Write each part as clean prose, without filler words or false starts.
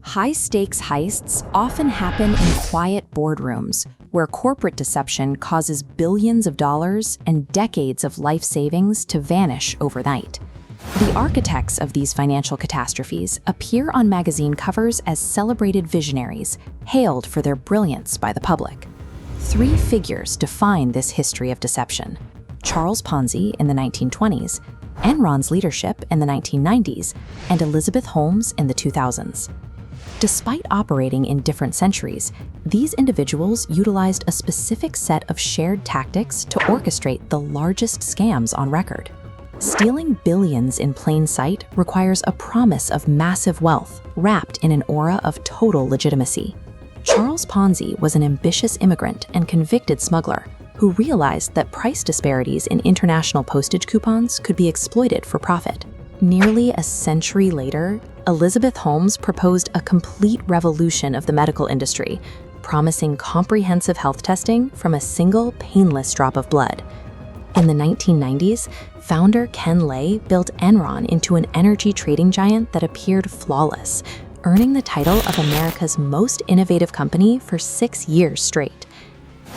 High-stakes heists often happen in quiet boardrooms, where corporate deception causes billions of dollars and decades of life savings to vanish overnight. The architects of these financial catastrophes appear on magazine covers as celebrated visionaries, hailed for their brilliance by the public. Three figures define this history of deception: Charles Ponzi in the 1920s, Enron's leadership in the 1990s, and Elizabeth Holmes in the 2000s. Despite operating in different centuries, these individuals utilized a specific set of shared tactics to orchestrate the largest scams on record. Stealing billions in plain sight requires a promise of massive wealth wrapped in an aura of total legitimacy. Charles Ponzi was an ambitious immigrant and convicted smuggler who realized that price disparities in international postage coupons could be exploited for profit. Nearly a century later, Elizabeth Holmes proposed a complete revolution of the medical industry, promising comprehensive health testing from a single painless drop of blood. In the 1990s, founder Ken Lay built Enron into an energy trading giant that appeared flawless, earning the title of America's most innovative company for 6 years straight.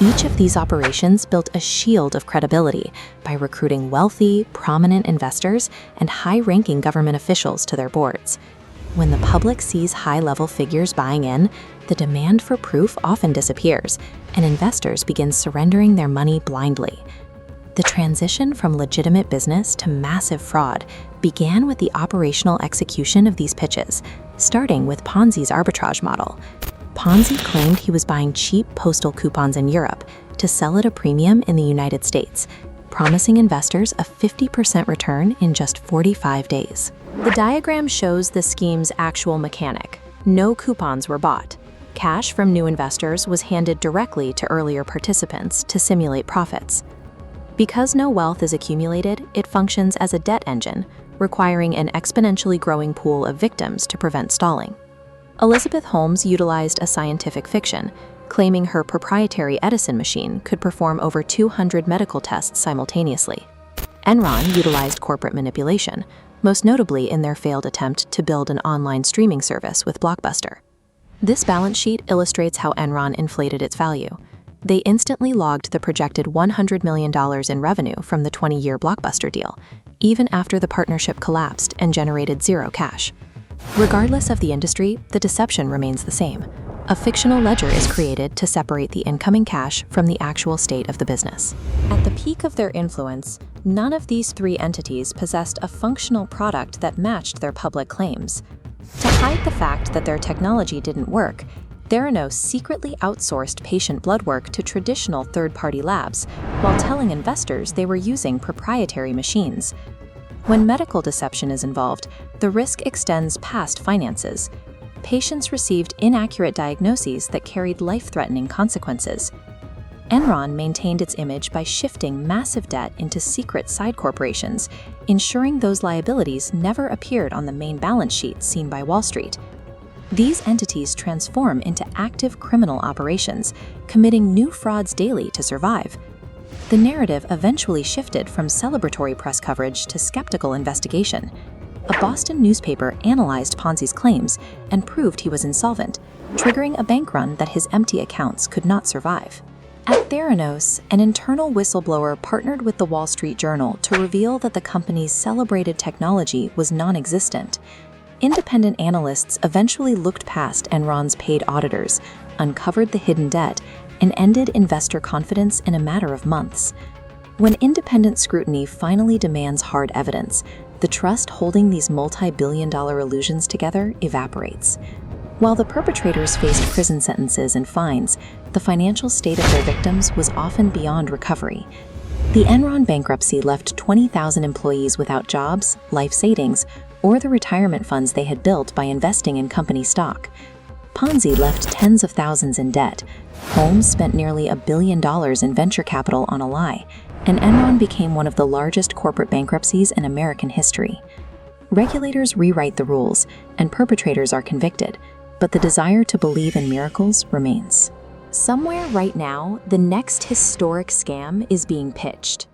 Each of these operations built a shield of credibility by recruiting wealthy, prominent investors and high-ranking government officials to their boards. When the public sees high-level figures buying in, the demand for proof often disappears, and investors begin surrendering their money blindly. The transition from legitimate business to massive fraud began with the operational execution of these pitches, starting with Ponzi's arbitrage model. Ponzi claimed he was buying cheap postal coupons in Europe to sell at a premium in the United States, promising investors a 50% return in just 45 days. The diagram shows the scheme's actual mechanic. No coupons were bought. Cash from new investors was handed directly to earlier participants to simulate profits. Because no wealth is accumulated, it functions as a debt engine, requiring an exponentially growing pool of victims to prevent stalling. Elizabeth Holmes utilized a scientific fiction, claiming her proprietary Edison machine could perform over 200 medical tests simultaneously. Enron utilized corporate manipulation, most notably in their failed attempt to build an online streaming service with Blockbuster. This balance sheet illustrates how Enron inflated its value. They instantly logged the projected $100 million in revenue from the 20-year Blockbuster deal, even after the partnership collapsed and generated zero cash. Regardless of the industry, the deception remains the same. A fictional ledger is created to separate the incoming cash from the actual state of the business. At the peak of their influence, none of these three entities possessed a functional product that matched their public claims. To hide the fact that their technology didn't work, Theranos secretly outsourced patient blood work to traditional third-party labs while telling investors they were using proprietary machines. When medical deception is involved, the risk extends past finances. Patients received inaccurate diagnoses that carried life-threatening consequences. Enron maintained its image by shifting massive debt into secret side corporations, ensuring those liabilities never appeared on the main balance sheet seen by Wall Street. These entities transform into active criminal operations, committing new frauds daily to survive. The narrative eventually shifted from celebratory press coverage to skeptical investigation. A Boston newspaper analyzed Ponzi's claims and proved he was insolvent, triggering a bank run that his empty accounts could not survive. At Theranos, an internal whistleblower partnered with the Wall Street Journal to reveal that the company's celebrated technology was non-existent. Independent analysts eventually looked past Enron's paid auditors, uncovered the hidden debt, and ended investor confidence in a matter of months. When independent scrutiny finally demands hard evidence, the trust holding these multi-billion-dollar illusions together evaporates. While the perpetrators faced prison sentences and fines, the financial state of their victims was often beyond recovery. The Enron bankruptcy left 20,000 employees without jobs, life savings, or the retirement funds they had built by investing in company stock. Ponzi left tens of thousands in debt. Holmes spent nearly $1 billion in venture capital on a lie, and Enron became one of the largest corporate bankruptcies in American history. Regulators rewrite the rules, and perpetrators are convicted, but the desire to believe in miracles remains. Somewhere right now, the next historic scam is being pitched.